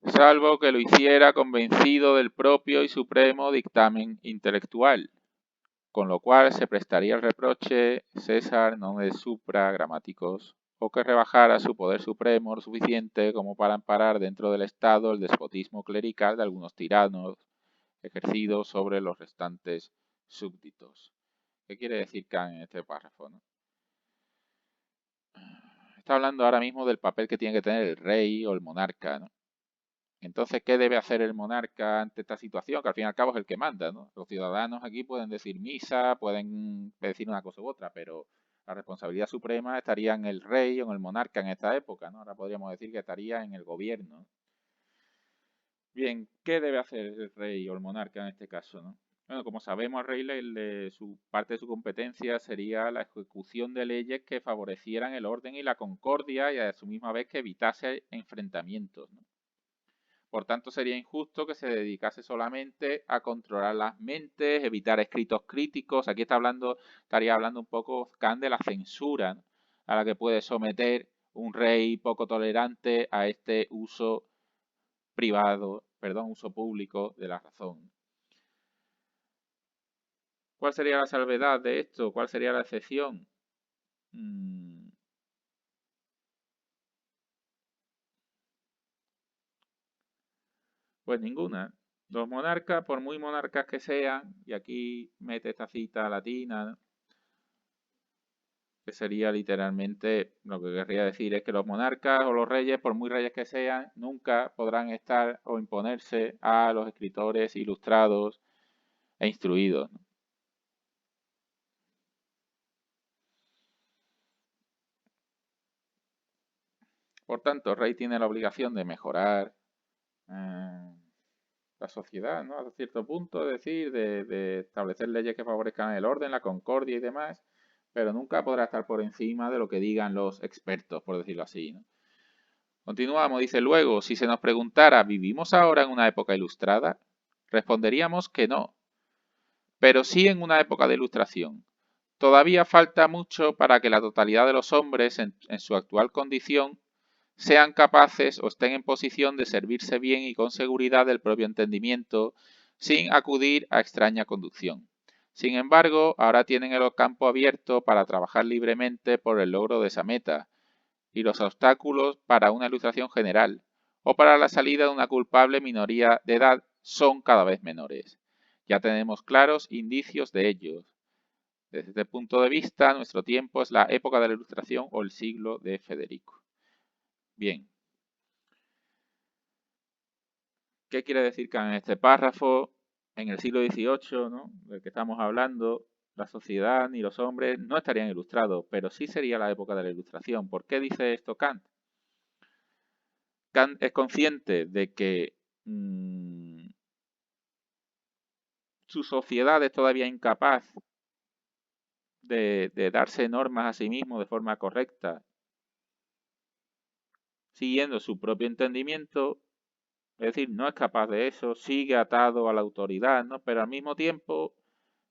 Speaker 1: salvo que lo hiciera convencido del propio y supremo dictamen intelectual, con lo cual se prestaría el reproche César non est supra gramáticos, o que rebajara su poder supremo lo suficiente como para amparar dentro del Estado el despotismo clerical de algunos tiranos ejercidos sobre los restantes súbditos. ¿Qué quiere decir Kant en este párrafo, no? Está hablando ahora mismo del papel que tiene que tener el rey o el monarca, ¿no? Entonces, ¿qué debe hacer el monarca ante esta situación? Que al fin y al cabo es el que manda, ¿no? Los ciudadanos aquí pueden decir misa, pueden decir una cosa u otra, pero la responsabilidad suprema estaría en el rey o en el monarca en esta época, ¿no? Ahora podríamos decir que estaría en el gobierno. Bien, ¿qué debe hacer el rey o el monarca en este caso, ¿no? Bueno, como sabemos, al rey su parte de su competencia sería la ejecución de leyes que favorecieran el orden y la concordia y a su misma vez que evitase enfrentamientos, ¿no? Por tanto, sería injusto que se dedicase solamente a controlar las mentes, evitar escritos críticos. Aquí estaría hablando un poco Kant de la censura, ¿no? A la que puede someter un rey poco tolerante a este uso uso público de la razón. ¿Cuál sería la salvedad de esto? ¿Cuál sería la excepción? Pues ninguna. Los monarcas, por muy monarcas que sean, y aquí mete esta cita latina, ¿no? Que sería literalmente, lo que querría decir es que los monarcas o los reyes, por muy reyes que sean, nunca podrán estar o imponerse a los escritores ilustrados e instruidos, ¿no? Por tanto, el rey tiene la obligación de mejorar la sociedad, ¿no? Hasta cierto punto, es decir, de establecer leyes que favorezcan el orden, la concordia y demás, pero nunca podrá estar por encima de lo que digan los expertos, por decirlo así, ¿no? Continuamos, dice luego, si se nos preguntara, ¿vivimos ahora en una época ilustrada? Responderíamos que no, pero sí en una época de ilustración. Todavía falta mucho para que la totalidad de los hombres en su actual condición sean capaces o estén en posición de servirse bien y con seguridad del propio entendimiento sin acudir a extraña conducción. Sin embargo, ahora tienen el campo abierto para trabajar libremente por el logro de esa meta y los obstáculos para una ilustración general o para la salida de una culpable minoría de edad son cada vez menores. Ya tenemos claros indicios de ellos. Desde este punto de vista, nuestro tiempo es la época de la Ilustración o el siglo de Federico. Bien. ¿Qué quiere decir que en este párrafo, en el siglo XVIII, ¿no?, del que estamos hablando, la sociedad ni los hombres no estarían ilustrados, pero sí sería la época de la Ilustración? ¿Por qué dice esto Kant? Kant es consciente de que su sociedad es todavía incapaz de darse normas a sí mismo de forma correcta, siguiendo su propio entendimiento, es decir, no es capaz de eso, sigue atado a la autoridad, ¿no? Pero al mismo tiempo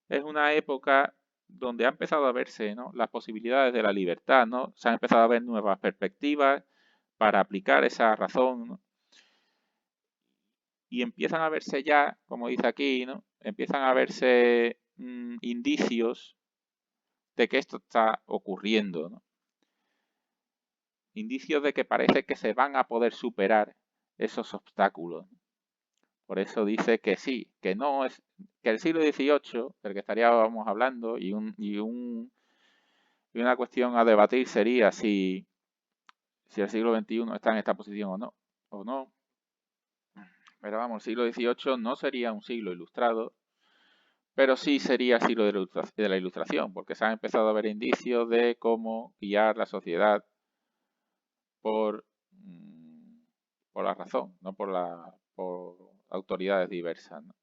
Speaker 1: es una época donde ha empezado a verse, ¿no?, las posibilidades de la libertad, ¿no? Se han empezado a ver nuevas perspectivas para aplicar esa razón, ¿no? Y empiezan a verse ya, como dice aquí, ¿no?, empiezan a verse indicios de que esto está ocurriendo, ¿no? Indicios de que parece que se van a poder superar esos obstáculos. Por eso dice que sí, que no es, que el siglo XVIII, del que estaríamos hablando, y una cuestión a debatir sería si el siglo XXI está en esta posición o no. Pero vamos, el siglo XVIII no sería un siglo ilustrado, pero sí sería siglo de la ilustración, porque se han empezado a ver indicios de cómo guiar la sociedad por la razón, no por autoridades diversas, ¿no?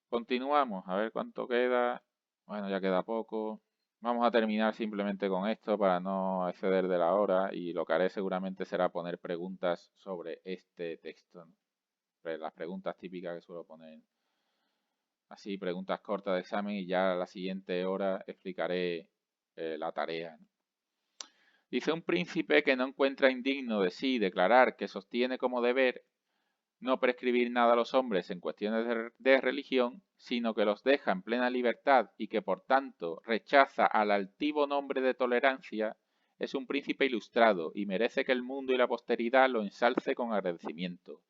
Speaker 1: Continuamos, a ver cuánto queda. Bueno, ya queda poco. Vamos a terminar simplemente con esto para no exceder de la hora, y lo que haré seguramente será poner preguntas sobre este texto, ¿no? Las preguntas típicas que suelo poner. Así, preguntas cortas de examen, y ya a la siguiente hora explicaré la tarea, ¿no? Dice: un príncipe que no encuentra indigno de sí declarar que sostiene como deber no prescribir nada a los hombres en cuestiones de religión, sino que los deja en plena libertad y que por tanto rechaza al altivo nombre de tolerancia, es un príncipe ilustrado y merece que el mundo y la posteridad lo ensalce con agradecimiento.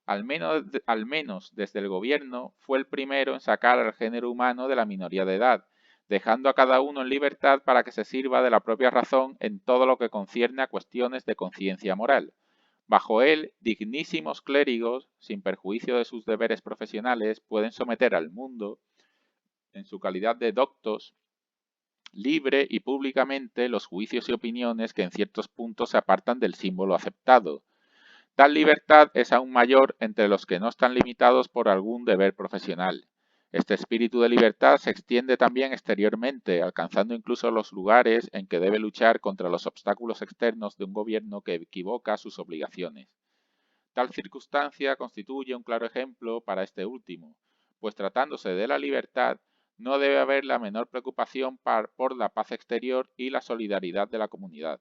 Speaker 1: Al menos desde el gobierno fue el primero en sacar al género humano de la minoría de edad, dejando a cada uno en libertad para que se sirva de la propia razón en todo lo que concierne a cuestiones de conciencia moral. Bajo él, dignísimos clérigos, sin perjuicio de sus deberes profesionales, pueden someter al mundo, en su calidad de doctos, libre y públicamente los juicios y opiniones que en ciertos puntos se apartan del símbolo aceptado. Tal libertad es aún mayor entre los que no están limitados por algún deber profesional. Este espíritu de libertad se extiende también exteriormente, alcanzando incluso los lugares en que debe luchar contra los obstáculos externos de un gobierno que equivoca sus obligaciones. Tal circunstancia constituye un claro ejemplo para este último, pues tratándose de la libertad, no debe haber la menor preocupación por la paz exterior y la solidaridad de la comunidad.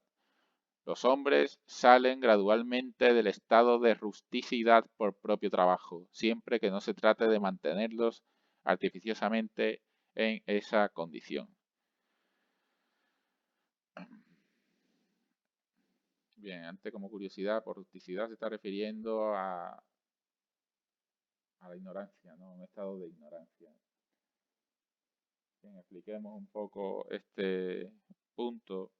Speaker 1: Los hombres salen gradualmente del estado de rusticidad por propio trabajo, siempre que no se trate de mantenerlos artificiosamente en esa condición. Bien, antes, como curiosidad, por rusticidad se está refiriendo a la ignorancia, ¿no? Un estado de ignorancia. Bien, expliquemos un poco este punto.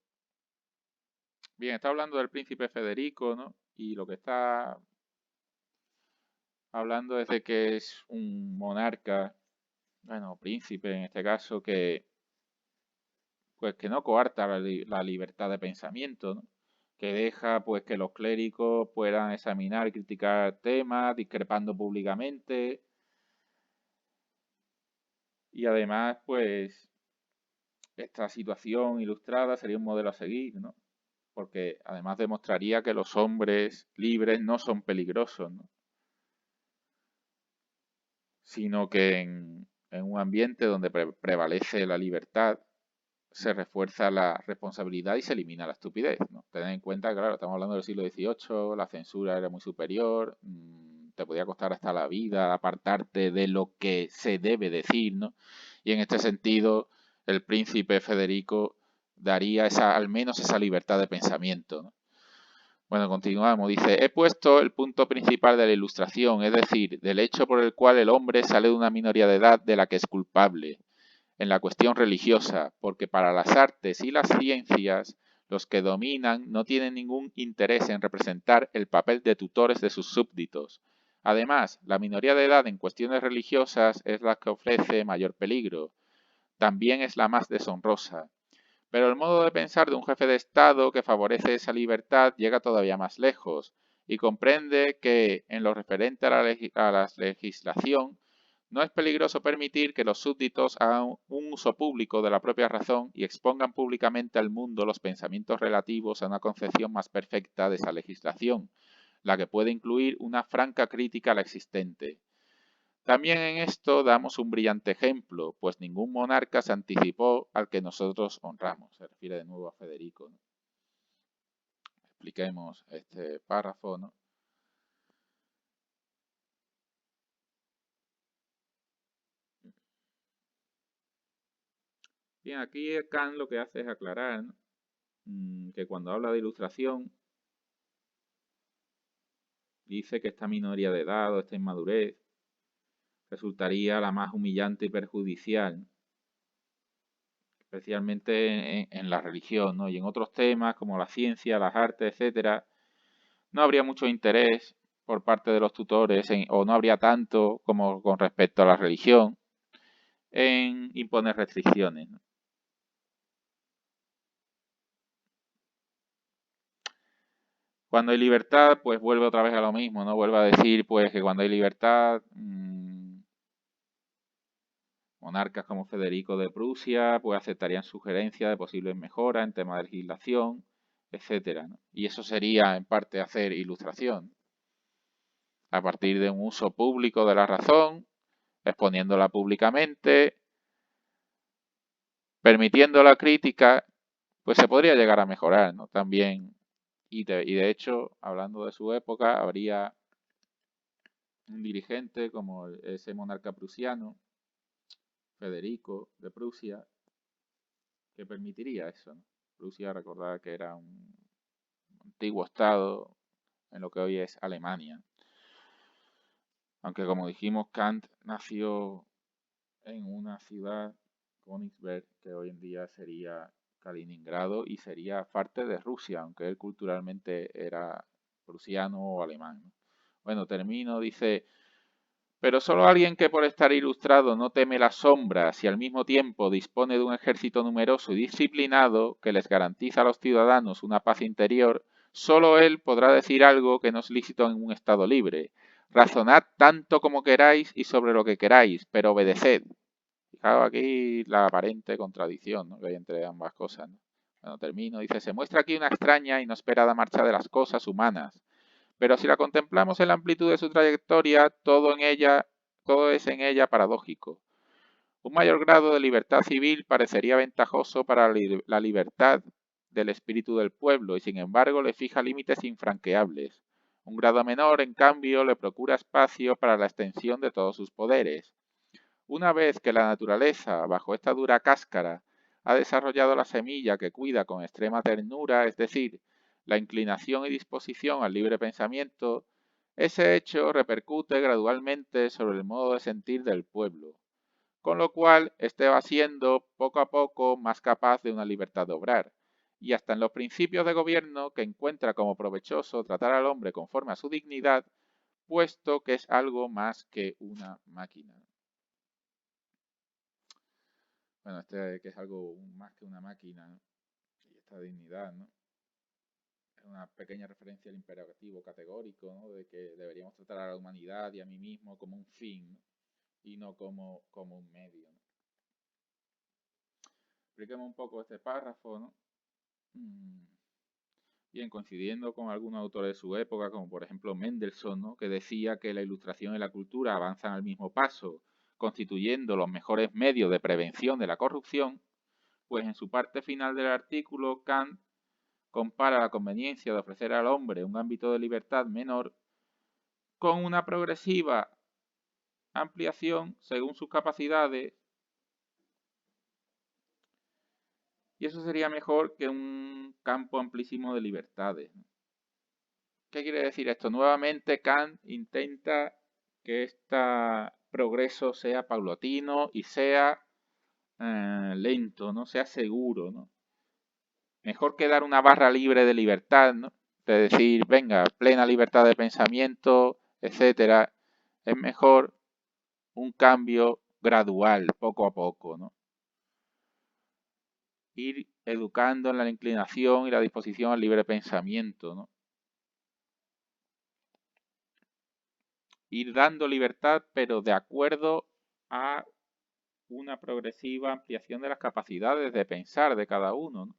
Speaker 1: Bien, está hablando del príncipe Federico, ¿no? Y lo que está hablando es de que es un monarca, bueno, príncipe en este caso, que no coarta la libertad de pensamiento, ¿no? que deja pues que los clérigos puedan examinar y criticar temas, discrepando públicamente. Y además, pues, esta situación ilustrada sería un modelo a seguir, ¿no? Porque además demostraría que los hombres libres no son peligrosos, ¿no? Sino que en un ambiente donde prevalece la libertad, se refuerza la responsabilidad y se elimina la estupidez, ¿no? Tened en cuenta, claro, estamos hablando del siglo XVIII, la censura era muy superior, te podía costar hasta la vida apartarte de lo que se debe decir, ¿no? Y en este sentido, el príncipe Federico daría al menos esa libertad de pensamiento, ¿no? Bueno, continuamos. Dice, he puesto el punto principal de la ilustración, es decir, del hecho por el cual el hombre sale de una minoría de edad de la que es culpable, en la cuestión religiosa, porque para las artes y las ciencias, los que dominan no tienen ningún interés en representar el papel de tutores de sus súbditos. Además, la minoría de edad en cuestiones religiosas es la que ofrece mayor peligro. También es la más deshonrosa. Pero el modo de pensar de un jefe de Estado que favorece esa libertad llega todavía más lejos y comprende que, en lo referente a la legislación, no es peligroso permitir que los súbditos hagan un uso público de la propia razón y expongan públicamente al mundo los pensamientos relativos a una concepción más perfecta de esa legislación, la que puede incluir una franca crítica a la existente. También en esto damos un brillante ejemplo, pues ningún monarca se anticipó al que nosotros honramos. Se refiere de nuevo a Federico, ¿no? Expliquemos este párrafo, ¿no? Bien, aquí Kant lo que hace es aclarar, ¿no? Que cuando habla de ilustración dice que esta minoría de edad o esta inmadurez resultaría la más humillante y perjudicial, especialmente en la religión, ¿no? Y en otros temas como la ciencia, las artes, etcétera, no habría mucho interés por parte de los tutores o no habría tanto como con respecto a la religión en imponer restricciones, ¿no? Cuando hay libertad, pues vuelve otra vez a lo mismo, ¿no? Vuelve a decir, pues, que cuando hay libertad, monarcas como Federico de Prusia, pues aceptarían sugerencias de posibles mejoras en temas de legislación, etcétera, ¿no? Y eso sería, en parte, hacer ilustración, a partir de un uso público de la razón, exponiéndola públicamente, permitiendo la crítica, pues se podría llegar a mejorar, ¿no? También, y de hecho, hablando de su época, habría un dirigente como ese monarca prusiano, Federico de Prusia, que permitiría eso, ¿no? Prusia, recordad que era un antiguo estado en lo que hoy es Alemania. Aunque como dijimos, Kant nació en una ciudad, Königsberg, que hoy en día sería Kaliningrado y sería parte de Rusia, aunque él culturalmente era prusiano o alemán. Bueno, termino, dice, pero solo alguien que por estar ilustrado no teme las sombras y al mismo tiempo dispone de un ejército numeroso y disciplinado que les garantiza a los ciudadanos una paz interior, solo él podrá decir algo que no es lícito en un estado libre. Razonad tanto como queráis y sobre lo que queráis, pero obedeced. Fijaos aquí la aparente contradicción, ¿no?, que hay entre ambas cosas, ¿no? Bueno, termino. Dice, se muestra aquí una extraña e inesperada marcha de las cosas humanas. Pero si la contemplamos en la amplitud de su trayectoria, todo es en ella paradójico. Un mayor grado de libertad civil parecería ventajoso para la libertad del espíritu del pueblo y sin embargo le fija límites infranqueables. Un grado menor, en cambio, le procura espacio para la extensión de todos sus poderes. Una vez que la naturaleza, bajo esta dura cáscara, ha desarrollado la semilla que cuida con extrema ternura, es decir, la inclinación y disposición al libre pensamiento, ese hecho repercute gradualmente sobre el modo de sentir del pueblo, con lo cual éste va siendo poco a poco más capaz de una libertad de obrar, y hasta en los principios de gobierno que encuentra como provechoso tratar al hombre conforme a su dignidad, puesto que es algo más que una máquina. Bueno, que es algo más que una máquina, ¿no? Y esta dignidad, ¿no? Es una pequeña referencia al imperativo categórico, ¿no? De que deberíamos tratar a la humanidad y a mí mismo como un fin, ¿no? Y no como un medio, ¿no? Expliquemos un poco este párrafo, ¿no? Bien, coincidiendo con algunos autores de su época, como por ejemplo Mendelssohn, ¿no? Que decía que la ilustración y la cultura avanzan al mismo paso, constituyendo los mejores medios de prevención de la corrupción, pues en su parte final del artículo Kant compara la conveniencia de ofrecer al hombre un ámbito de libertad menor con una progresiva ampliación según sus capacidades, y eso sería mejor que un campo amplísimo de libertades. ¿Qué quiere decir esto? Nuevamente Kant intenta que este progreso sea paulatino y sea lento, no sea seguro, ¿no? Mejor que dar una barra libre de libertad, ¿no? De decir, venga, plena libertad de pensamiento, etcétera. Es mejor un cambio gradual, poco a poco, ¿no? Ir educando en la inclinación y la disposición al libre pensamiento, ¿no? Ir dando libertad, pero de acuerdo a una progresiva ampliación de las capacidades de pensar de cada uno, ¿no?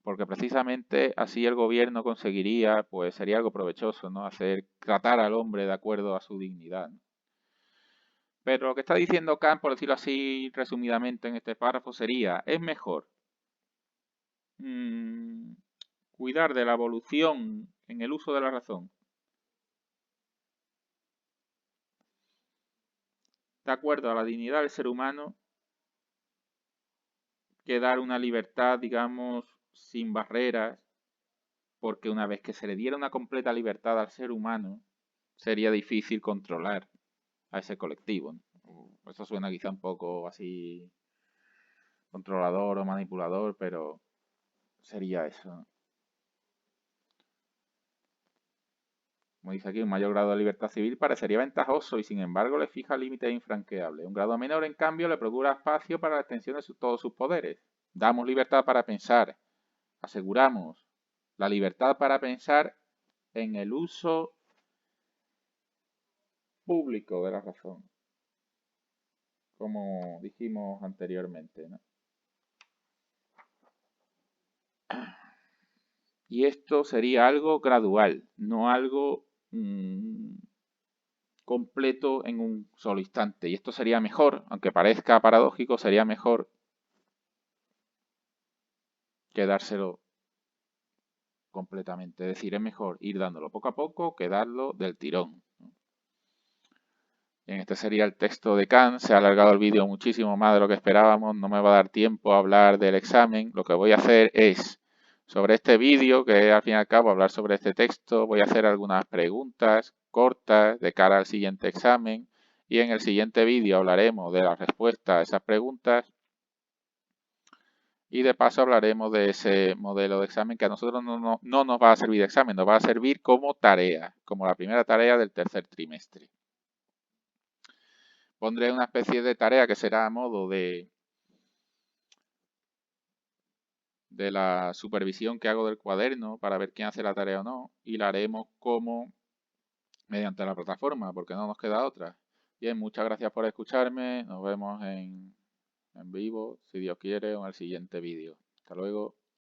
Speaker 1: Porque precisamente así el gobierno conseguiría, pues sería algo provechoso, ¿no? Tratar al hombre de acuerdo a su dignidad, ¿no? Pero lo que está diciendo Kant, por decirlo así resumidamente en este párrafo, sería, es mejor cuidar de la evolución en el uso de la razón, de acuerdo a la dignidad del ser humano, que dar una libertad, digamos, sin barreras, porque una vez que se le diera una completa libertad al ser humano, sería difícil controlar a ese colectivo, ¿no? Eso suena quizá un poco así controlador o manipulador, pero sería eso, ¿no? Como dice aquí, un mayor grado de libertad civil parecería ventajoso y sin embargo le fija límites infranqueables. Un grado menor, en cambio, le procura espacio para la extensión de todos sus poderes. Damos libertad para pensar, aseguramos la libertad para pensar en el uso público de la razón, como dijimos anteriormente, ¿no? Y esto sería algo gradual, no algo completo en un solo instante. Y esto sería mejor, aunque parezca paradójico, sería mejor que dárselo completamente. Es decir, es mejor ir dándolo poco a poco que darlo del tirón. Bien, este sería el texto de Kant. Se ha alargado el vídeo muchísimo más de lo que esperábamos. No me va a dar tiempo a hablar del examen. Lo que voy a hacer es, sobre este vídeo, que al fin y al cabo hablar sobre este texto, voy a hacer algunas preguntas cortas de cara al siguiente examen. Y en el siguiente vídeo hablaremos de la respuesta a esas preguntas. Y de paso hablaremos de ese modelo de examen que a nosotros no nos va a servir de examen, nos va a servir como tarea, como la primera tarea del tercer trimestre. Pondré una especie de tarea que será a modo de la supervisión que hago del cuaderno para ver quién hace la tarea o no, y la haremos como mediante la plataforma, porque no nos queda otra. Bien, muchas gracias por escucharme, nos vemos en vivo, si Dios quiere, o en el siguiente vídeo. Hasta luego.